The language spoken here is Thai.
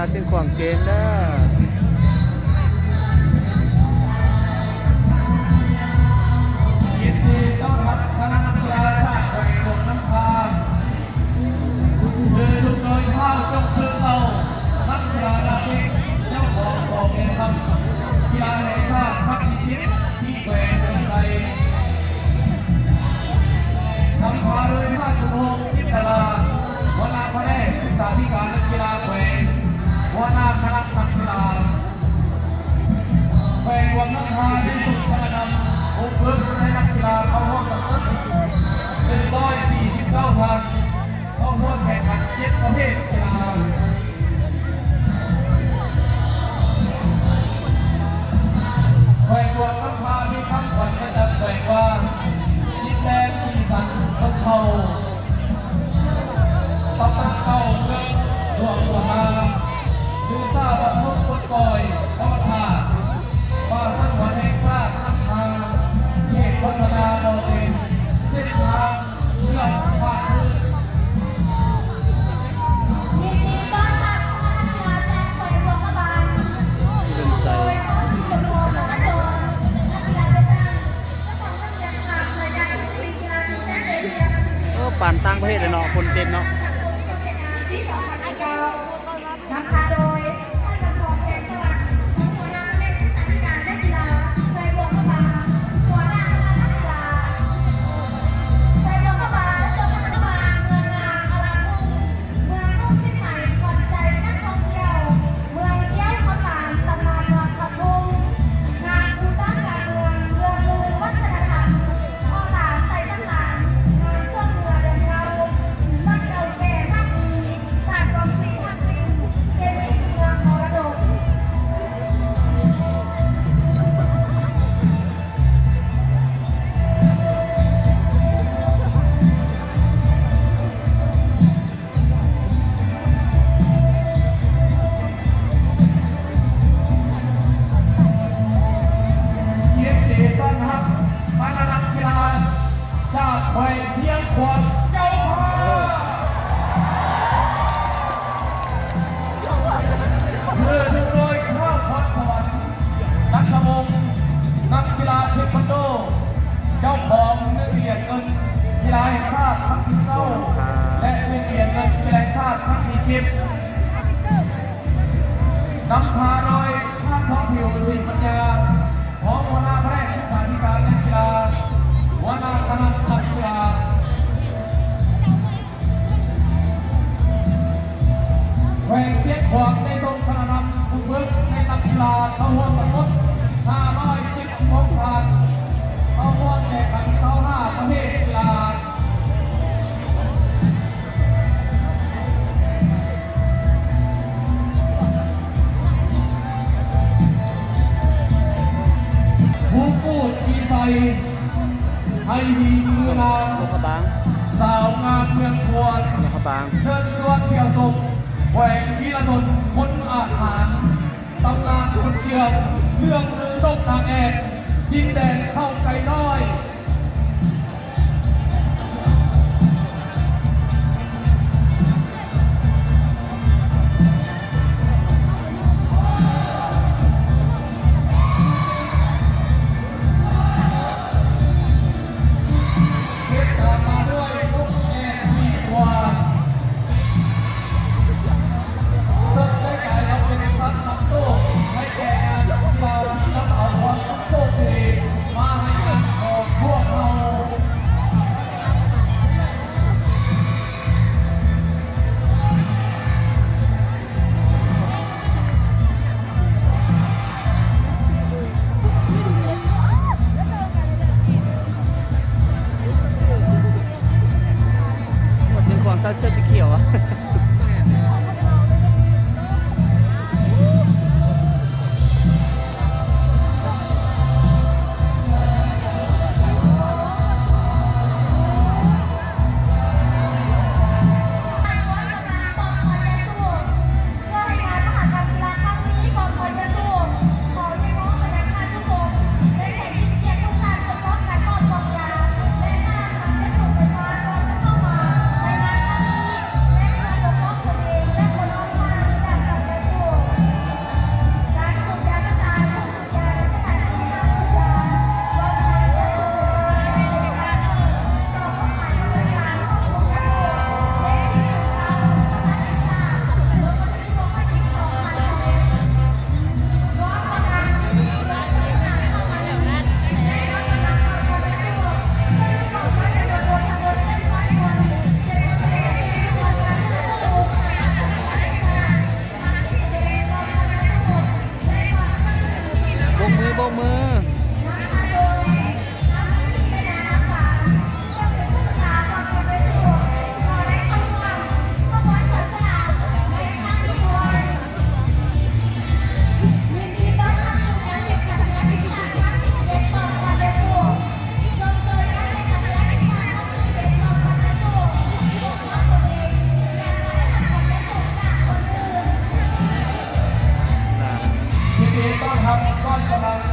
ฬาเส้นขวางเกณฑ์เด้อยินดีต้อนรับคณะนักกีฬาชาติไทยลงน้ำพาเลยลูกน้อยข้าวจงคืนเรานักกีฬาดาวเด็กเจ้าของสองเอ็นคำกีฬาแห่งชาติพักพิชิตที่แขวงเมืองไทยนำพาโดยภาคภูมิจิตตลาหัวหน้าแผนกศึกษาธิการนักกีฬาแขวงหัวหน้าคณะนักกีฬาแขวงวังน้ำพาได้สุดพระนำองค์เพื่อนในนักกีฬาเข้าร่วมกับต้น149 ท่านเข้าร่วมแข่งขัน7 ประเภทกีฬาแขวงวังน้ำพามีคำขวัญประจำแขวงว่าดินแดนสีสันสดเทาตำนานเก่าเมืองหลวงบัวมาดูซาบันทุกคนก่อยธรรมชาติว่าสังหรณ์แห่งชาติน้ำพาเขตพัฒนาโดยเส้นทางเชื่อมผ่าน ยินดีต้อนรับคณะนักกีฬาจากแขวงหลวงพระบางเดินใส่ โดยข้อที่กำหนดและโดยนักกีฬาด้วยกันและของนักกีฬาจากรายการทีมกีฬาซิงแซนเอเชีย โอ้ป่านต่างประเทศเลยเนาะคนเต็มเนาะ ที่2019นำพาโดยท่านดำรงแสงสว่างหัวหน้าแผนกศึกษาธิการและกีฬาแขวงหลวงพระบางหัวหน้าคณะนักกีฬาแขวงหลวงพระบางและส่วนพระบางเมืองงามอลามุ่งเมืองมุ่งสิ้นใหม่ขวัญใจนักท่องเที่ยวเมืองเกี้ยวขบานตำนานเมืองปทุมงานภูต้านการเมืองเรื่องลือวัฒนธรรมข้อหลามใส่สังหารงานเครื่องเรือเดินเงาวัดเก่าแก่มากดีศาสตร์กองศิลป์ทักษิณเป็นที่เมืองมรดกยินดีต้อนรับคณะนักกีฬาจากแขวงเชียงขวางเจ้าภาพคือหนึ่งโดยข้าวพรสวรรค์นักวงศ์นักกีฬาเทควันโดเจ้าของ1 เหรียญเงินกีฬาแห่งชาติครั้งที่9และ1 เหรียญเงินกีฬาแห่งชาติครั้งที่10นำพาโดยท่านทองผิวสิทธิปัญญาของหัวหน้าแผนกศึกษาธิการนักกีฬาหัวหน้าคณะนักกีฬาแขวงเชียงขวางได้ส่งคณะนำผู้ฝึกในนักกีฬาเข้าร่วมทั้งหมด576 ท่านเข้าร่วมแข่งขัน25 ประเภทกีฬาผู้พูดมีใส่ให้มีมือนาง หลวงพระบาง สาวงามเมืองควร หลวงพระบาง เชิญสวัสดิ์เกี่ยวสมแขวงวีรสนคนอาหารตำนานคนเกี่ยวเรื่องลือนกนางแอกดินแดนเข้าไกลน้อยเก็บตามมาด้วยนกแอก4 ตัวซึ่งได้กลายมาเป็นสัตว์นักสู้ให้แก่งานกีฬาที่นำเอาความโชคดีมาให้กับผู้ โบกมือ นะคะโดยน้ำมันเป็นน้ำค่ะเพื่อเป็นผู้ประกาศความเป็นไปสู่ขอได้เข้าร่วมขบวนศาสนาในครั้งนี้ด้วยยินดีต้อนรับสู่การแข่งขันกีฬาแห่งชาติครั้งที่11ต่อวันเดซูส่งเสริมการแข่งขันกีฬาแห่งชาติครั้งที่11ต่อวันเดซูพวกเราตัวเองอยากได้ทำการส่งจากคนอื่น ยินดีต้อนรับก้อนกำลัง